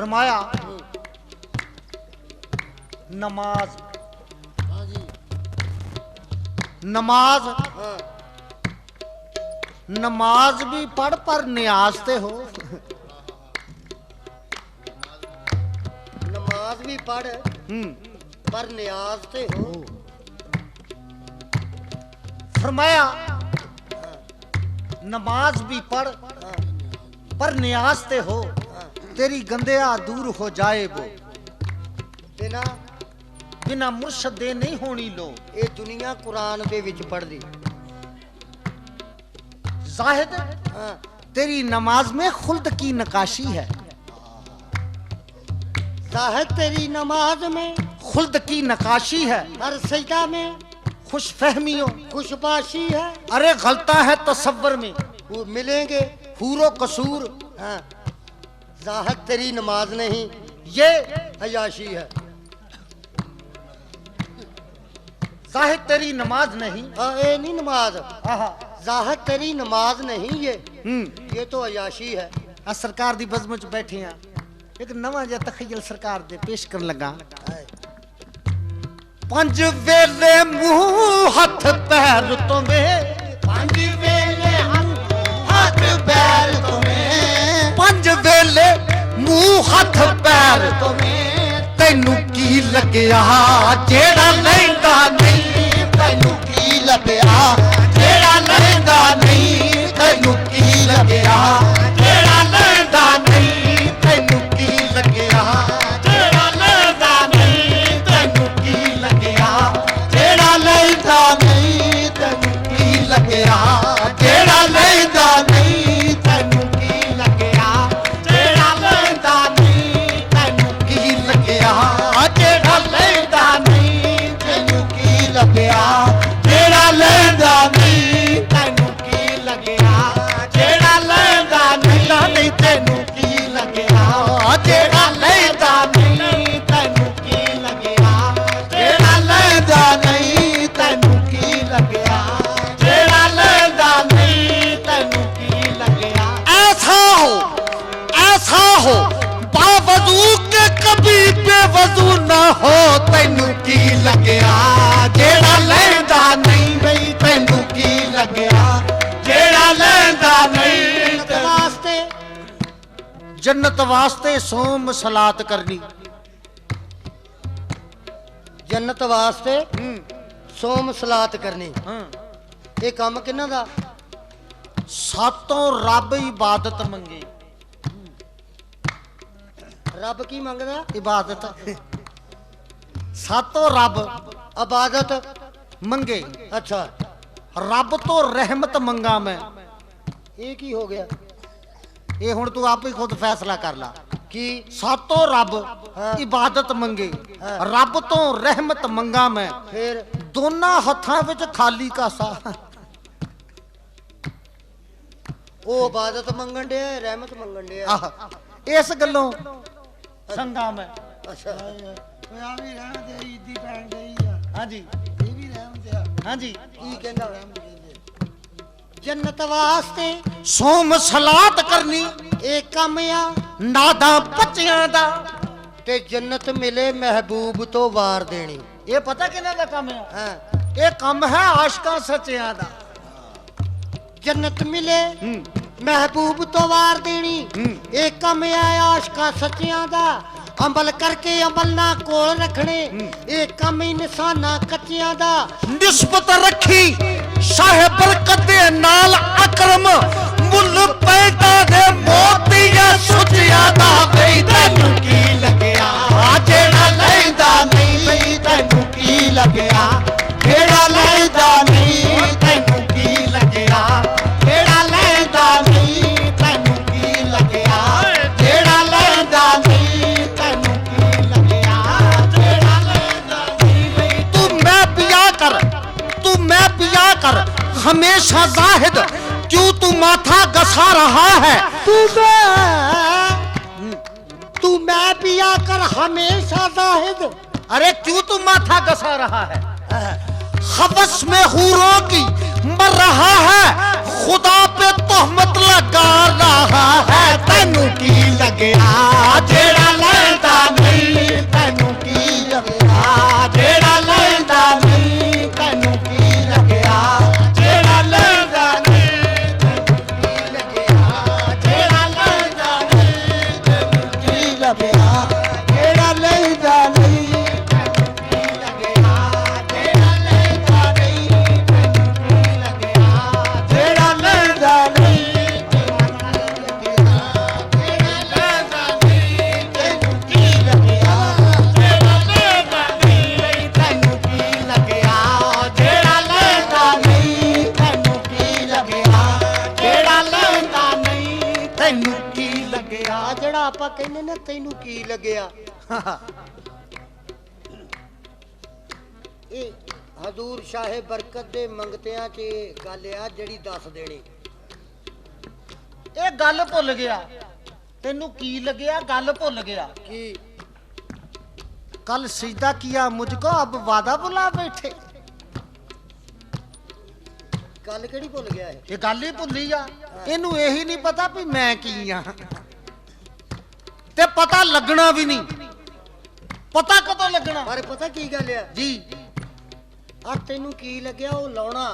फरमाया नमाज हाँ जी नमाज हाँ नमाज भी पढ़ पर नियाज ते हो। नमाज भी पढ़ पर नियाज ते हो। फरमाया नमाज भी पढ़ हाँ पर नियाज ते हो, हाँ तेरी गंदिया दूर हो जाए वो, बिना बिना मुर्शद दे नहीं होनी लो। ये दुनिया कुरान दे विच पढ़दी। जाहिद हाँ तेरी नमाज में खुल्द की नकाशी है, साहिब तेरी नमाज में खुल्द की नकाशी है, हर सजदा में खुश फहमियों खुशबाशी है। अरे गलता है तसव्वुर में वो मिलेंगे हूरो कसूर, हाँ जाहिद तेरी नमाज नहीं ये अयाशी है। जाहिद तेरी नमाज नहीं। हाँ ये नहीं नमाज, आहा जाहिद तेरी नमाज नहीं ये तो अयाशी है। आ सरकार दी बज़म च बैठे हैं, एक नवा जिहा तखय्युल सरकार दे पेश करन लगा। पंज वेले मुंह हथ पैर तुम्हें, पंज वेले हाथ पैर तुम्हें, पंज वेले मुंह हथ पैर तुम्हें तैनू की लगया जेड़ा लैंदा नहीं, तैनू की लगया जेड़ा लैंदा नहीं, तैनू की लगया जेड़ा लैंदा नहीं, तैनू की लगया जेड़ा लैंदा नहीं, तैनू की लगया जेड़ा लैंदा नहीं, तैनू की लगया जेड़ा लैंदा नहीं, तैनू की लगया जेड़ा लैंदा नहीं, तैनू की लगया जेड़ा लैंदा नहीं, तैनू की लगया जेड़ा लैंदा नहीं, तैनू की लगया जेड़ा लैंदा नहीं, तैनू की लगया जेड़ा लैंदा नहीं, तैनू की लगया जेड़ा लैंदा नहीं, तैनू की लगया जेड़ा लैंदा नहीं, तैनू की लगया। ऐसा हो बावजू के कभी बेवजू ना हो, तैनू की लगया जेड़ा लैंदा नहीं, बई तैनू की लगया जेड़ा लैंदा नहीं। वास्ते जन्नत वास्ते सोम सलात करनी, जन्नत वास्ते सोम सलात करनी। हाँ ये काम किन्ना दा? सातों रब इबादत मंगे। रब की मंगदा? इबादत सातों रब इबादत। मंगे, अच्छा रब तो रहमत मंगा मैं। ये की हो गया ये हुण तू आप ही खुद फैसला कर ला कि सातों रब हाँ। इबादत मंगे, हाँ। रब तो रहमत मंगा मैं, फिर दोनों हथां विच खाली कासा। वो इबादत मंगन डे रहमत मंगन डे। आह, इस गल्लों संगा मैं। अच्छा हाँ जी हाँ जी की कहंदा जन्नत वास्ते सोम सलात करनी एक काम आ नादा बच्चियां दा। ते जन्नत मिले महबूब तो वार देनी। ये पता किन्ना दा काम है? हाँ ये काम है आशिकां सच्चियां दा। जन्नत मिले महबूब तो वार देनी। एक काम आया आशिकां सच्चियां दा, अमल करके अमल ना कोल रखने। एक कम इंसाना कच्चियां दा, निस्बत रखी शाह बरकत दे नाल अकरम, मुल पैदा दे मोतिया सुचिया दा। बई तैनू की लगया जेड़ा लैंदा नहीं, बई तैनू की लगया जेड़ा लैंदा नहीं, तैनू की लगया जेड़ा लैंदा नहीं, तैनू की लगया जेड़ा लैंदा नहीं, तैनू की लगया जेड़ा लैंदा नहीं। बई तू मैं पिया कर हमेशा जाहिद, क्यों तू माथा गसा रहा है? तू मैं पिया कर हमेशा जाहिद। अरे क्यों तू माथा गसा रहा है? हवस में हूरों की मर रहा है, खुदा पे तोहमत लगा रहा है। तैनू की लगया जेड़ा ਲੱਗਿਆ ਆ ਜਿਹੜਾ ਆਪਾਂ ਕਹਿੰਦੇ ਨੇ ਤੈਨੂੰ ਕੀ ਲੱਗਿਆ, ਇਹ ਹਜ਼ੂਰ ਸ਼ਾਹੇ ਬਰਕਤ ਦੇ ਮੰਗਤਿਆਂ 'ਚ ਇਹ ਗੱਲ ਆ ਜਿਹੜੀ ਦੱਸ ਦੇਣੀ। ਇਹ ਗੱਲ ਭੁੱਲ ਗਿਆ, ਤੈਨੂੰ ਕੀ ਲੱਗਿਆ ਗੱਲ ਭੁੱਲ ਗਿਆ। ਕੀ कल सीधा किया मुझको अब वादा बुला बैठे। ਗੱਲ ਕਿਹੜੀ ਭੁੱਲ ਗਿਆ ਇਹ? ये गल ही भुली आ, इनू यही नहीं पता भी मैं की हाँ, ते पता लगना भी नहीं, पता कदों लगना। ਪਰ ਪਤਾ ਕੀ ਗੱਲ ਆ जी ਆ ਤੈਨੂੰ ਕੀ ਲੱਗਿਆ ਉਹ ਲਾਉਣਾ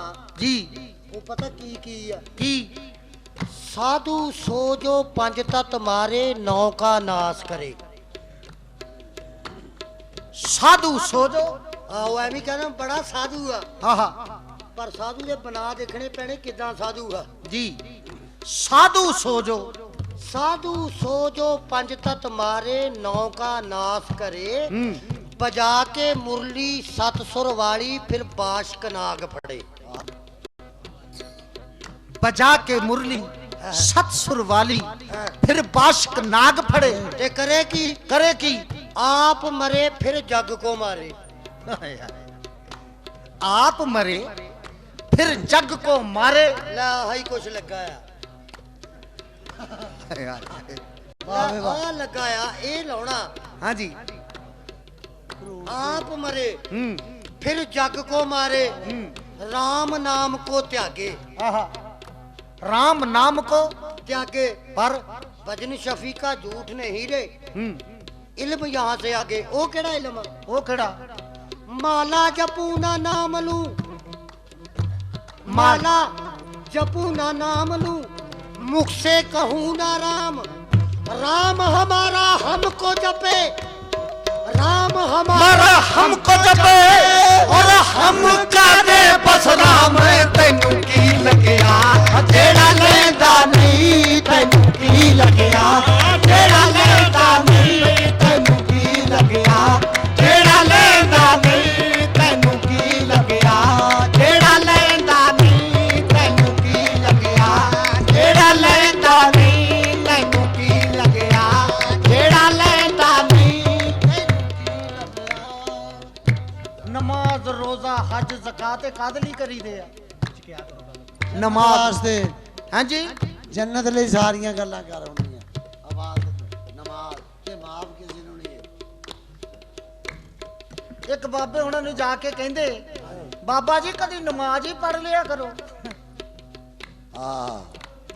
जी ਉਹ ਪਤਾ ਕੀ ਕੀ ਆ। की साधु सो जो पंज तत् मारे नौ का नाश करे। साधु सो जो ਆਓ ਐਵੇਂ ਕਹਿੰਦਾ ਬੜਾ ਸਾਧੂ ਆ, हाँ हाँ ਪਰ ਸਾਧੂ ਦੇ ਬਣਾ ਦੇਖਣੇ ਪੈਣੇ ਕਿਦਾਂ ਸਾਧੂ ਆ। जी साधु सो जो साधु सो जो पंज तत् मारे नौ का नाश करे, बजा के मुरली सत सुर वाली फिर बाशक नाग फड़े। बजा के मुरली सत सुर वाली फिर बाशक नाग फड़े। ते करे की करे की आप मरे फिर जग को मारे। आप मरे फिर जग को मारे। ला हाई कुछ लगा आ लगाया ए लाउना। हाँ जी आप मरे फिर जग को मारे, राम नाम को त्यागे। राम नाम को त्यागे पर भजन शफी का झूठ नहीं रे, इल्म यहाँ से आगे। ओ केड़ा इल्म? वो केड़ा माला जपू ना नाम लू, माला जपू ना नाम लू, मुख से कहूँ ना राम। राम हमारा हमको जपे, राम हमारा हमको जपे और हम कादे बस राम तेनू की लगया। जेड़ा लेंदा नहीं तेनू की लगया, जेड़ा लेंदा नहीं तेनू की लगया, जेड़ा लेंदा नहीं तेनू की लगया, जेड़ा लेंदा नहीं तेनू की लगया, जेड़ा लेंदा नहीं तेनू की लगया, जेड़ा लेंदा नहीं तेनू की लगया। नमाज रोजा हज ज़कात कादली करी दे नमाज ਤੇ हाँ जी ਜੰਨਤ ਲਈ ਸਾਰੀਆਂ ਗੱਲਾਂ ਕਰ ਹੁੰਦੀਆਂ। ਆਵਾਜ਼ ਨਮਾਜ਼ ਤੇ ਮਾਫ ਕਿਸੇ ਨੂੰ ਨਹੀਂ। एक बाबे हुणां नूं जाके कहंदे बाबा जी कदी नमाज ही पढ़ लिया करो। ਹਾਂ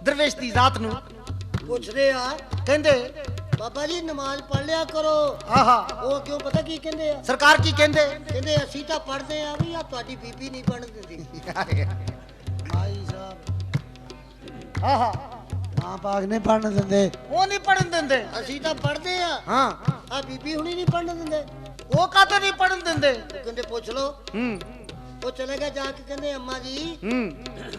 दरवेश दी जात नूं पूछ रहे आ कहंदे बाबा जी नमाज पढ़ लिया करो। आहा ਉਹ ਕਿਉਂ ਪਤਾ ਕੀ ਕਹਿੰਦੇ ਆ? सरकार की कहंदे ਕਹਿੰਦੇ ਅਸੀਂ ਤਾਂ ਪੜ੍ਹਦੇ ਆ ਵੀ ਆ ਤੁਹਾਡੀ ਬੀਬੀ ਨਹੀਂ ਪੜ੍ਹਨ ਦਿੰਦੀ। ਮਾਈ ਸਾਹਿਬ आहा ਮਾਂ ਪਾਕ ਨੇ ਪੜਨ ਦਿੰਦੇ। वो नहीं पढ़न देंदे। ਅਸੀਂ ਤਾਂ ਪੜ੍ਹਦੇ ਆ, हाँ ਆ ਬੀਬੀ ਹੁਣੀ ਨਹੀਂ ਪੜ੍ਹਨ ਦਿੰਦੇ। वो काते नहीं पढ़न देंदे। ਉਹ ਕਹਿੰਦੇ ਪੁੱਛ ਲਓ। ਉਹ ਚਲੇ ਗਿਆ ਜਾ ਕੇ ਕਹਿੰਦੇ ਅੰਮਾ ਜੀ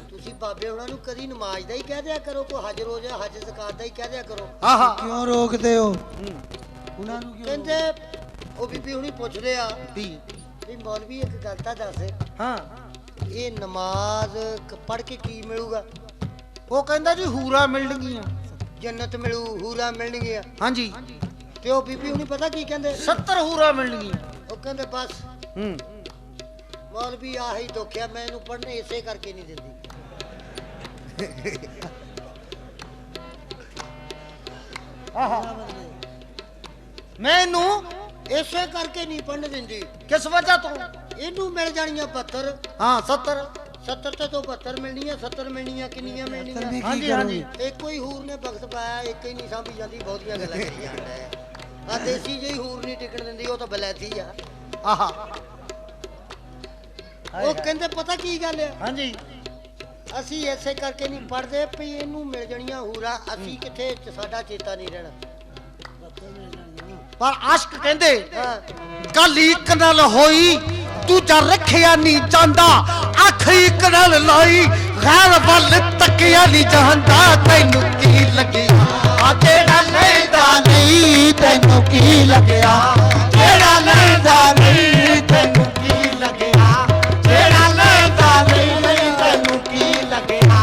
ਤੁਸੀਂ ਬਾਬੇ ਉਹਨਾਂ ਨੂੰ ਕਦੀ ਨਮਾਜ਼ ਦਾ ਹੀ ਕਹਿ ਦਿਆ ਕਰੋ, ਕੋਈ ਹਜ ਰੋਜ਼ਾ ਹਜ ਜ਼ਕਾਤ ਦਾ ਹੀ ਕਹਿ ਦਿਆ ਕਰੋ। आहा ਕਿਉਂ ਰੋਕਦੇ ਹੋ ਉਹਨਾਂ ਨੂੰ? ਕਿਉਂ ਕਹਿੰਦੇ ਉਹ ਬੀਬੀ ਹੁਣੀ ਪੁੱਛਦੇ ਆ दी ਵੀ ਮੌਲਵੀ ਇੱਕ ਗੱਲ ਤਾਂ ਦੱਸ, हाँ ਇਹ ਨਮਾਜ਼ ਪੜ੍ਹ ਕੇ ਕੀ ਮਿਲੂਗਾ? वो कहंदा जी हूरा मिलणगियां। ਜੰਨਤ ਮਿਲੂ, ਹੂਰਾ ਮਿਲਣਗੀਆਂ। हाँ जी ਤੇ ਉਹ ਬੀਬੀ ਹੁਣੀ ਪਤਾ ਕੀ ਕਹਿੰਦੇ? 70 हूरा मिलणगियां। ਉਹ ਕਹਿੰਦੇ ਬਸ ਮੌਲਵੀ ਆਹੀ ਦੁੱਖਿਆ, ਮੈਂ ਇਹਨੂੰ ਪੜ੍ਹਨੇ ਇਸੇ ਕਰਕੇ ਨਹੀਂ ਦਿੰਦੀ। मैनू ਇਸੇ ਕਰਕੇ ਨਹੀਂ ਪੜ੍ਹਨ ਦਿੰਦੀ। किस वजह तो? ਇਹਨੂੰ ਮਿਲ ਜਾਣੀਆਂ 72, हाँ 70 70 ਤੇ ਤੋਂ 72 ਮਿਲਣੀਆਂ। 70 ਮਿਲਣੀਆਂ ਕਿੰਨੀਆਂ ਮਿਲਣੀਆਂ? ਕੀ ਹਾਂਜੀ, ਹਾਂਜੀ। ਕਰੋਗੇ? ਇੱਕੋ ਹੀ ਹੂਰ ਨੇ ਵਕਤ ਪਾਇਆ, ਇੱਕ ਹੀ ਨਹੀਂ ਸਾਂਭੀ ਜਾਂਦੀ, ਬਹੁਤੀਆਂ ਗੱਲਾਂ ਕਰੀ ਜਾਂਦਾ ਹੈ। ਆ ਦੇਸੀ ਜਿਹੀ ਹੂਰ ਨਹੀਂ ਟਿਕਣ ਦਿੰਦੀ, ਉਹ ਤਾਂ ਬਲੈਤੀ ਆ। आहा ਉਹ ਕਹਿੰਦੇ ਪਤਾ ਕੀ ਗੱਲ ਹੈ, हाँ जी ਅਸੀਂ ਐਸੇ ਕਰਕੇ ਨਹੀਂ ਪੜਦੇ ਵੀ ਇਹਨੂੰ ਮਿਲ ਜਾਣੀਆਂ ਹੂਰਾ, ਅਸੀਂ ਕਿੱਥੇ ਸਾਡਾ ਚੇਤਾ ਨਹੀਂ ਰਹਿਣਾ। पर आशिक कहंदे ਹਾਂ गल एक नाल होई दूजा रखिया नहीं जांदा, अख एक नाल लाई गैर वल तकिया नहीं जांदा। तैनू की लगया आ जेड़ा लेंदा नहीं तैनू की लगया, जेड़ा लेंदा नहीं तैनू की लगया, जेड़ा लेंदा नहीं तैनू की लगया,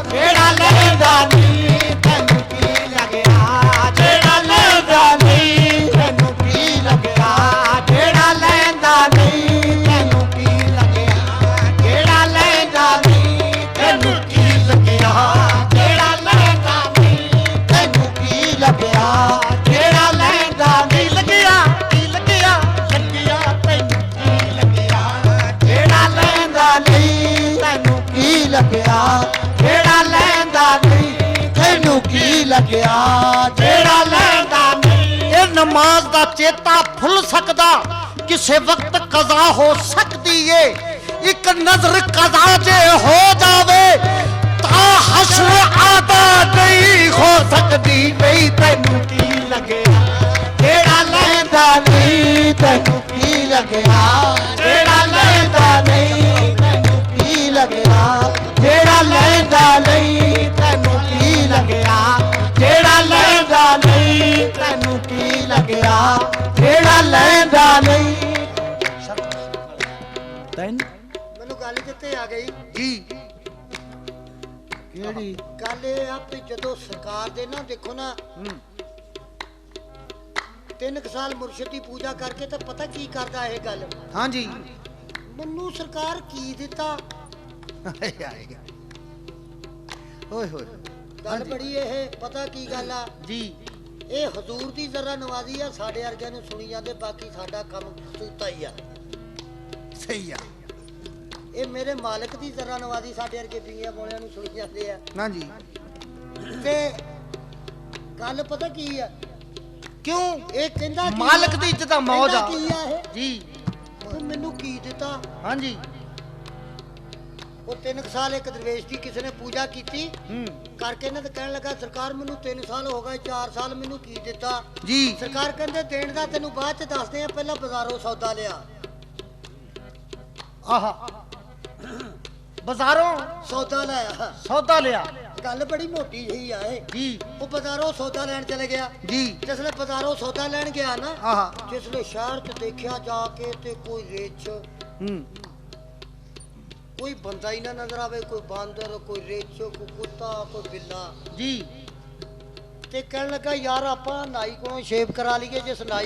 जेड़ा लेंदा नहीं तैनू की लगया, ਜਿਹੜਾ ਲੈਂਦਾ ਨਹੀਂ ਲੱਗਿਆ ਕੀ ਲੱਗਿਆ ਲੱਗਿਆ ਤੈਨੂੰ ਕੀ ਲੱਗਿਆ ਜਿਹੜਾ ਲੈਂਦਾ ਨਹੀਂ ਤੈਨੂੰ ਕੀ ਲੱਗਿਆ ਜਿਹੜਾ ਲੈਂਦਾ ਨਹੀਂ ਤੈਨੂੰ ਕੀ ਲੱਗਿਆ ਜਿਹੜਾ ਲੈਂਦਾ ਨਹੀਂ ਇਹ ਨਮਾਜ਼ ਦਾ ਚੇਤਾ ਭੁੱਲ ਸਕਦਾ ਕਿਸੇ ਵਕਤ ਕਜ਼ਾ ਹੋ ਸਕਦੀ ਏ ਇੱਕ ਨਜ਼ਰ ਕਜ਼ਾ ਜੇ ਹੋ ਜਾਵੇ ਤਾਂ ਹਸ਼ਰ ਆਦਾ ਨਹੀਂ ਹੋ ਸਕਦੀ ਨਹੀਂ ਤੈਨੂੰ ਕੀ ਲੱਗਿਆ ਜਿਹੜਾ ਲੈਂਦਾ ਨਹੀਂ ਤੈਨੂੰ ਕੀ ਲੱਗਿਆ ਜਿਹੜਾ ਲੈਂਦਾ ਨਹੀਂ ਤੈਨੂੰ ਕੀ ਲੱਗਿਆ ਜਿਹੜਾ ਲੈਂਦਾ ਨਹੀਂ ਤੈਨੂੰ ਕੀ ਲੱਗਿਆ ਜਿਹੜਾ ਲੈਂਦਾ ਨਹੀਂ ਤੈਨੂੰ ਕੀ ਲੱਗਿਆ ਜਿਹੜਾ ਲੈਂਦਾ ਨਹੀਂ ਮੈਨੂੰ ਗੱਲ ਕਿੱਥੇ ਆ ਗਈ ਜੀ ਕਿਹੜੀ ਗੱਲ ਇਹ ਆ ਵੀ ਜਦੋਂ ਸਰਕਾਰ ਦੇ ਨਾ ਦੇਖੋ ਨਾ 3 ਸਾਲ ਮੁਰਸ਼ਿਦ ਦੀ ਪੂਜਾ ਕਰਕੇ ਤਾਂ ਪਤਾ ਕੀ ਕਰਦਾ ਇਹ ਗੱਲ ਹਾਂਜੀ ਮੈਨੂੰ ਸਰਕਾਰ ਕੀ ਦਿੱਤਾ ਓਏ ਹੋਏ ਗੱਲ ਬੜੀ ਇਹ ਪਤਾ ਕੀ ਗੱਲ ਆ ਜੀ ਇਹ ਹਜ਼ੂਰ ਦੀ ਜ਼ਰਾ ਨਵਾਜ਼ੀ ਆ ਸਾਡੇ ਵਰਗਿਆਂ ਨੂੰ ਸੁਣੀ ਜਾਂਦੇ ਬਾਕੀ ਸਾਡਾ ਕੰਮ ਸੂਤਾ ਹੀ ਆ ਸਹੀ ਆ ਇਹ ਮੇਰੇ ਮਾਲਕ ਦੀ ਜ਼ਰਾ ਨਵਾਜ਼ੀ ਸਾਡੇ ਵਰਗੇ ਬੀਆਂ ਬੋਲਿਆਂ ਨੂੰ ਸੁਣੀ ਜਾਂਦੇ ਆ ਨਾ ਜੀ ਤੇ ਗੱਲ ਪਤਾ ਕੀ ਆ ਕਿਉਂ ਇਹ ਕਹਿੰਦਾ ਕੀ ਮਾਲਕ ਆ? ਦੀ ਇੱਜ਼ਤ ਦਾ ਮੌਜ ਆ ਕਹਿੰਦਾ ਕੀ ਆ ਇਹ ਜੀ ਉਹ ਮੈਨੂੰ ਕੀ ਦਿੱਤਾ ਹਾਂਜੀ ਉਹ 3 ਸਾਲ ਇੱਕ ਦਰਵੇਸ਼ ਦੀ ਕਿਸੇ ਨੇ ਪੂਜਾ ਕੀਤੀ ਕਰਕੇ ਨਾ ਤੇ ਕਹਿਣ ਲੱਗਾ ਸਰਕਾਰ ਮੈਨੂੰ 3 ਸਾਲ ਹੋ ਗਏ 4 ਸਾਲ ਮੈਨੂੰ ਕੀ ਦਿੱਤਾ ਜੀ ਸਰਕਾਰ ਕਹਿੰਦੇ ਦੇਣ ਦਾ ਤੈਨੂੰ ਬਾਅਦ ਚ ਦੱਸਦੇ ਆ ਪਹਿਲਾਂ ਬਾਜ਼ਾਰੋਂ ਸੌਦਾ ਲਿਆ ਆਹਾ ਬਾਜ਼ਾਰੋਂ ਸੌਦਾ ਲਿਆ ਸੌਦਾ ਲਿਆ ਗੱਲ ਬੜੀ ਮੋਟੀ ਜਿਹੀ ਆ ਇਹ ਜੀ ਉਹ ਬਾਜ਼ਾਰੋਂ ਸੌਦਾ ਲੈਣ ਚਲੇ ਗਿਆ ਜੀ ਜਿਸਲੇ ਬਾਜ਼ਾਰੋਂ ਸੌਦਾ ਲੈਣ ਗਿਆ ਨਾ ਆਹਾ ਜਿਸਲੇ ਸ਼ਹਿਰ 'ਚ ਦੇਖਿਆ ਜਾ ਕੇ ਤੇ ਕੋਈ ਰਿੱਛ ਕੋਈ ਬੰਦਾ ਹੀ ਨਾ ਨਜ਼ਰ ਆਵੇ ਕੋਈ ਬਾਂਦਰ ਕੋਈ ਰਿੱਛ ਕੋਈ ਕੁੱਤਾ ਕੋਈ ਬਿੱਲਾ ਜੀ ਤੇ ਕਹਿਣ ਲੱਗਾ ਯਾਰ ਆਪਾਂ ਨਾਈ ਕੋਲੋਂ ਸ਼ੇਵ ਕਰਾ ਲਈਏ ਜਿਸ ਨਾਈ